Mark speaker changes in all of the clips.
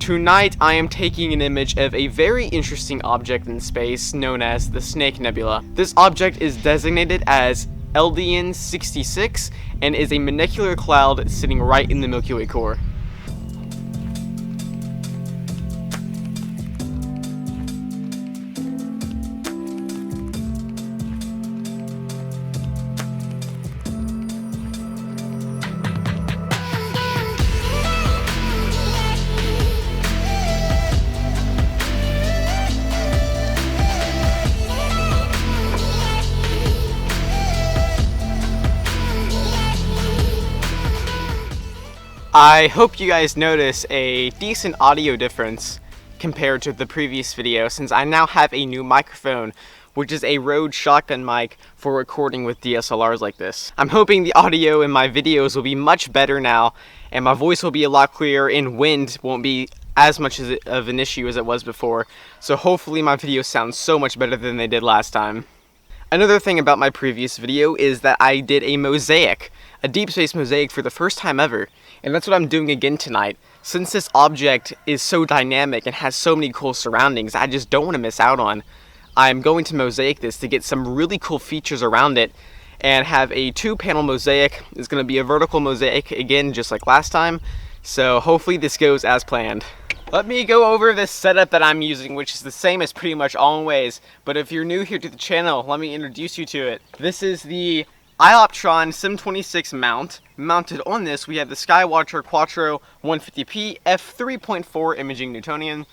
Speaker 1: Tonight I am taking an image of a very interesting object in space known as the Snake Nebula. This object is designated as LDN 66 and is a monecular cloud sitting right in the Milky Way core. I hope you guys notice a decent audio difference compared to the previous video, since I now have a new microphone, which is a Rode shotgun mic for recording with DSLRs like this. I'm hoping the audio in my videos will be much better now, and my voice will be a lot clearer, and wind won't be as much of an issue as it was before, so hopefully my videos sound so much better than they did last time. Another thing about my previous video is that I did a mosaic, a deep space mosaic for the first time ever, and that's what I'm doing again tonight. Since this object is so dynamic and has so many cool surroundings I just don't want to miss out on, I'm going to mosaic this to get some really cool features around it and have a 2-panel mosaic. It's going to be a vertical mosaic again, just like last time, so hopefully this goes as planned. Let me go over this setup that I'm using, which is the same as pretty much always, but if you're new here to the channel, let me introduce you to it. This is the Ioptron Sim26 mount. Mounted on this, we have the Skywatcher Quattro 150p f3.4 imaging Newtonian,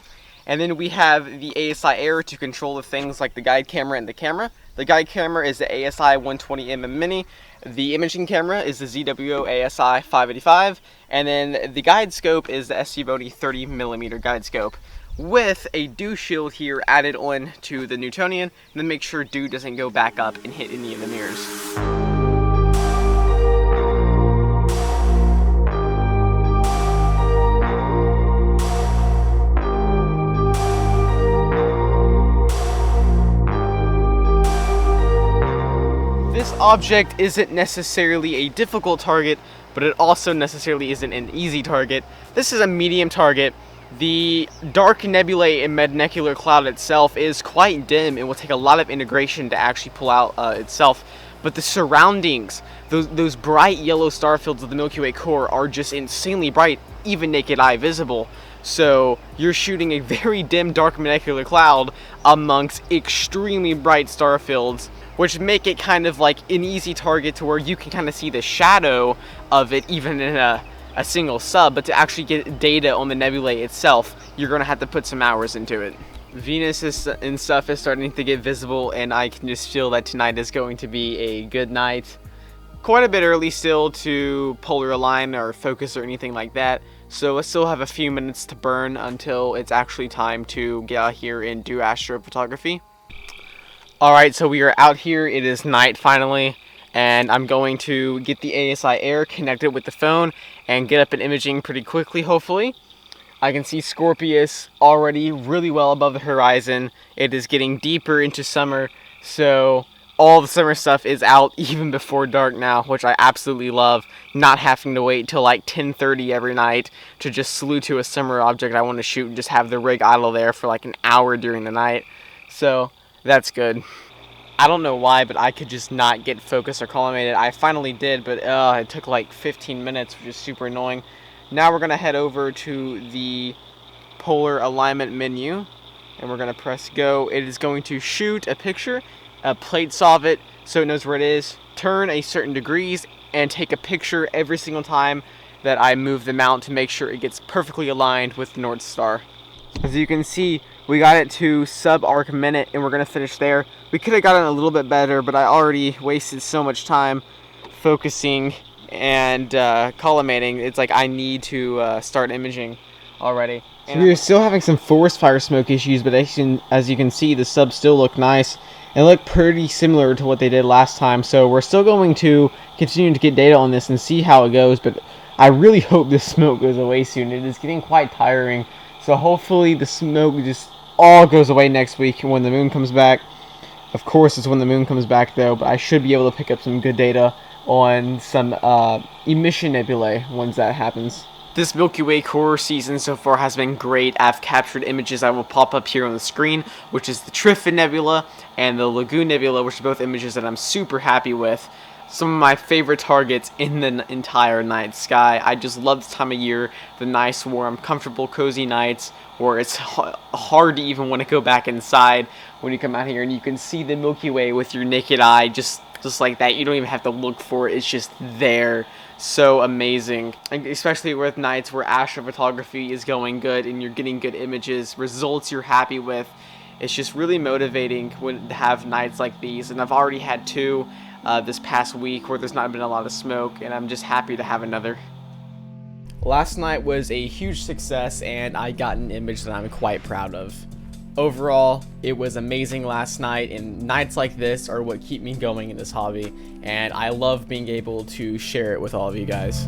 Speaker 1: and then we have the ASI Air to control the things like the guide camera and the camera. The guide camera is the ASI 120mm Mini. The imaging camera is the ZWO ASI 585, and then the guide scope is the SC-Bony 30mm guide scope, with a dew shield here added on to the Newtonian, and then make sure dew doesn't go back up and hit any of the mirrors. This object isn't necessarily a difficult target, but it also necessarily isn't an easy target. This is a medium target. The dark nebulae and monecular cloud itself is quite dim and will take a lot of integration to actually pull out itself. But the surroundings, those bright yellow star fields of the Milky Way core are just insanely bright, even naked eye visible. So you're shooting a very dim dark monecular cloud amongst extremely bright star fields, which make it kind of like an easy target to where you can kind of see the shadow of it even in a single sub, but to actually get data on the nebulae itself, you're going to have to put some hours into it. Venus and stuff is starting to get visible, and I can just feel that tonight is going to be a good night. Quite a bit early still to polar align or focus or anything like that, so I still have a few minutes to burn until it's actually time to get out here and do astrophotography. Alright, so we are out here, it is night finally, and I'm going to get the ASI Air connected with the phone and get up an imaging pretty quickly, hopefully. I can see Scorpius already really well above the horizon. It is getting deeper into summer, so all the summer stuff is out even before dark now, which I absolutely love, not having to wait till like 10:30 every night to just salute to a summer object I want to shoot and just have the rig idle there for like an hour during the night. So that's good. I don't know why, but I could just not get focused or collimated. I finally did, but it took like 15 minutes, which is super annoying. Now we're going to head over to the polar alignment menu, and we're going to press go. It is going to shoot a picture, plate solve it so it knows where it is, turn a certain degrees, and take a picture every single time that I move the mount to make sure it gets perfectly aligned with the North Star. As you can see, we got it to sub-arc minute, and we're going to finish there. We could have gotten a little bit better, but I already wasted so much time focusing and collimating. It's like I need to start imaging already. So we are still having some forest fire smoke issues, but as you can see, the subs still look nice and look pretty similar to what they did last time. So we're still going to continue to get data on this and see how it goes, but I really hope this smoke goes away soon. It is getting quite tiring. So hopefully the smoke just all goes away next week when the moon comes back. Of course, it's when the moon comes back though, but I should be able to pick up some good data on some emission nebulae once that happens. This Milky Way Core season so far has been great. I've captured images that will pop up here on the screen, which is the Trifid Nebula and the Lagoon Nebula, which are both images that I'm super happy with. Some of my favorite targets in the entire night sky. I just love this time of year, the nice, warm, comfortable, cozy nights where it's hard to even want to go back inside when you come out here and you can see the Milky Way with your naked eye just like that. You don't even have to look for it, it's just there. So amazing, especially with nights where astrophotography is going good and you're getting good images, results you're happy with. It's just really motivating to have nights like these, and I've already had two this past week where there's not been a lot of smoke, and I'm just happy to have another. Last night was a huge success, and I got an image that I'm quite proud of. Overall, it was amazing last night, and nights like this are what keep me going in this hobby, and I love being able to share it with all of you guys.